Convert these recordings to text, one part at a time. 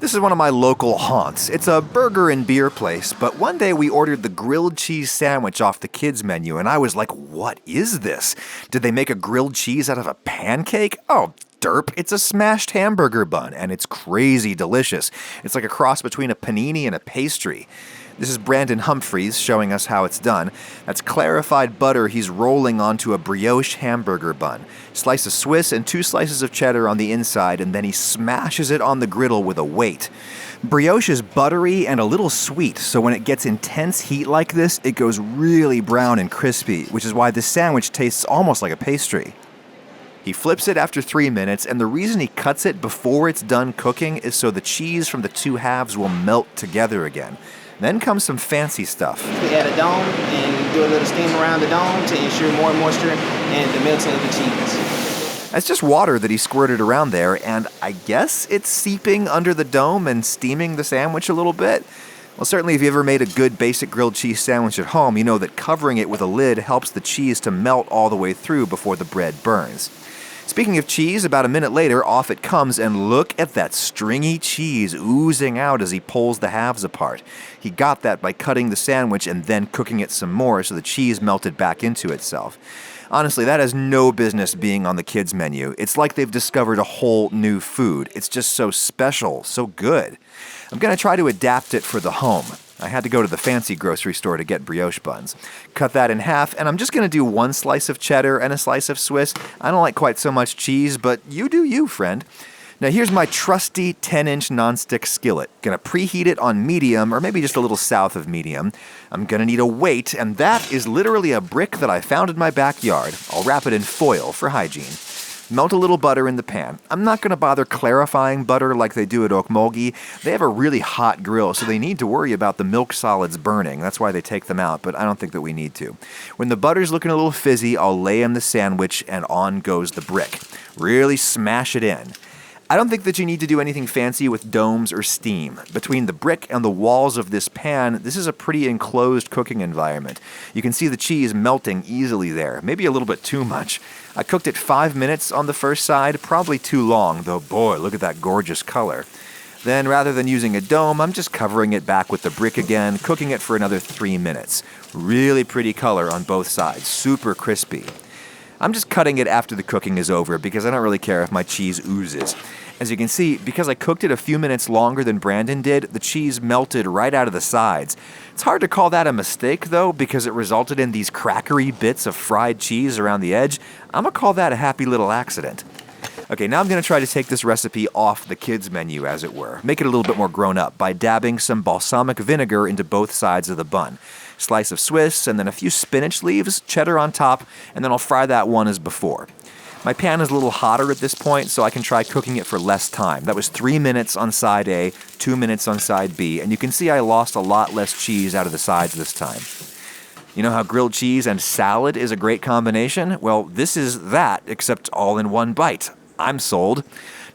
This is one of my local haunts. It's a burger and beer place, but one day we ordered the grilled cheese sandwich off the kids' menu, and I was like, what is this? Did they make a grilled cheese out of a pancake? Oh, derp, it's a smashed hamburger bun, and it's crazy delicious. It's like a cross between a panini and a pastry. This is Brandon Humphreys showing us how it's done. That's clarified butter he's rolling onto a brioche hamburger bun. Slice of Swiss and 2 slices of cheddar on the inside, and then he smashes it on the griddle with a weight. Brioche is buttery and a little sweet, so when it gets intense heat like this, it goes really brown and crispy, which is why this sandwich tastes almost like a pastry. He flips it after 3 minutes, and the reason he cuts it before it's done cooking is so the cheese from the 2 halves will melt together again. Then comes some fancy stuff. We add a dome and do a little steam around the dome to ensure more moisture and the melting of the cheese. That's just water that he squirted around there, and I guess it's seeping under the dome and steaming the sandwich a little bit. Well, certainly if you ever made a good basic grilled cheese sandwich at home, you know that covering it with a lid helps the cheese to melt all the way through before the bread burns. Speaking of cheese, about a minute later, off it comes, and look at that stringy cheese oozing out as he pulls the halves apart. He got that by cutting the sandwich and then cooking it some more so the cheese melted back into itself. Honestly, that has no business being on the kids' menu. It's like they've discovered a whole new food. It's just so special, so good. I'm going to try to adapt it for the home. I had to go to the fancy grocery store to get brioche buns. Cut that in half, and I'm just going to do 1 slice of cheddar and a slice of Swiss. I don't like quite so much cheese, but you do you, friend. Now here's my trusty 10-inch nonstick skillet. Gonna preheat it on medium, or maybe just a little south of medium. I'm gonna need a weight, and that is literally a brick that I found in my backyard. I'll wrap it in foil for hygiene. Melt a little butter in the pan. I'm not going to bother clarifying butter like they do at Okmulgee. They have a really hot grill, so they need to worry about the milk solids burning. That's why they take them out, but I don't think that we need to. When the butter's looking a little fizzy, I'll lay in the sandwich, and on goes the brick. Really smash it in. I don't think that you need to do anything fancy with domes or steam. Between the brick and the walls of this pan, this is a pretty enclosed cooking environment. You can see the cheese melting easily there, maybe a little bit too much. I cooked it 5 minutes on the first side, probably too long, though boy, look at that gorgeous color. Then, rather than using a dome, I'm just covering it back with the brick again, cooking it for another 3 minutes. Really pretty color on both sides, super crispy. I'm just cutting it after the cooking is over because I don't really care if my cheese oozes. As you can see, because I cooked it a few minutes longer than Brandon did, the cheese melted right out of the sides. It's hard to call that a mistake, though, because it resulted in these crackery bits of fried cheese around the edge. I'm gonna call that a happy little accident. Okay, now I'm gonna try to take this recipe off the kids' menu, as it were. Make it a little bit more grown up by dabbing some balsamic vinegar into both sides of the bun. Slice of Swiss, and then a few spinach leaves, cheddar on top, and then I'll fry that one as before. My pan is a little hotter at this point, so I can try cooking it for less time. That was 3 minutes on side A, 2 minutes on side B, and you can see I lost a lot less cheese out of the sides this time. You know how grilled cheese and salad is a great combination? Well, this is that, except all in one bite. I'm sold.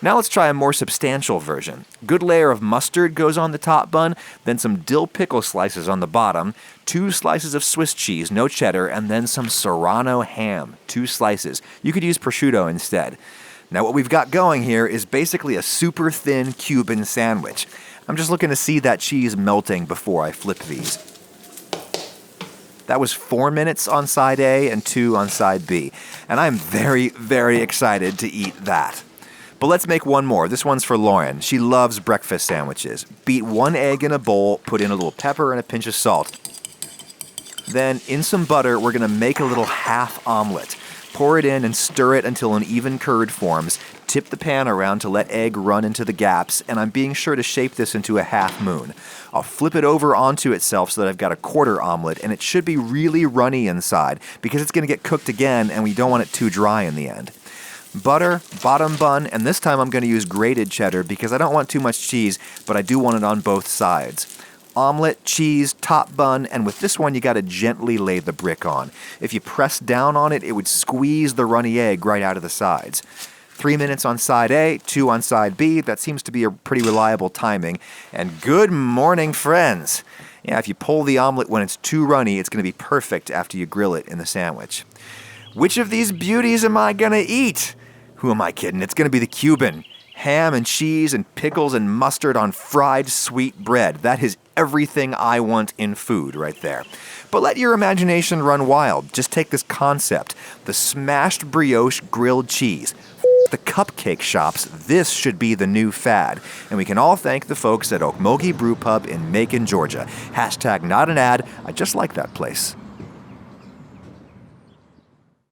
Now let's try a more substantial version. Good layer of mustard goes on the top bun, then some dill pickle slices on the bottom, 2 slices of Swiss cheese, no cheddar, and then some Serrano ham, 2 slices. You could use prosciutto instead. Now what we've got going here is basically a super thin Cuban sandwich. I'm just looking to see that cheese melting before I flip these. That was 4 minutes on side A and 2 on side B. And I'm very, very excited to eat that. But let's make one more. This one's for Lauren. She loves breakfast sandwiches. Beat 1 egg in a bowl, put in a little pepper and a pinch of salt. Then, in some butter, we're going to make a little half omelet. Pour it in and stir it until an even curd forms. Tip the pan around to let egg run into the gaps, and I'm being sure to shape this into a half moon. I'll flip it over onto itself so that I've got a quarter omelet, and it should be really runny inside because it's going to get cooked again, and we don't want it too dry in the end. Butter, bottom bun, and this time I'm going to use grated cheddar because I don't want too much cheese, but I do want it on both sides. Omelet, cheese, top bun, and with this one you got to gently lay the brick on. If you press down on it, it would squeeze the runny egg right out of the sides. 3 minutes on side A, 2 on side B. That seems to be a pretty reliable timing. And good morning, friends. Yeah, if you pull the omelet when it's too runny, it's going to be perfect after you grill it in the sandwich. Which of these beauties am I going to eat? Who am I kidding? It's going to be the Cuban. Ham and cheese and pickles and mustard on fried sweet bread. That is everything I want in food right there. But let your imagination run wild. Just take this concept, the smashed brioche grilled cheese. The cupcake shops, this should be the new fad. And we can all thank the folks at Okmulgee Brew Pub in Macon, Georgia. Hashtag not an ad, I just like that place.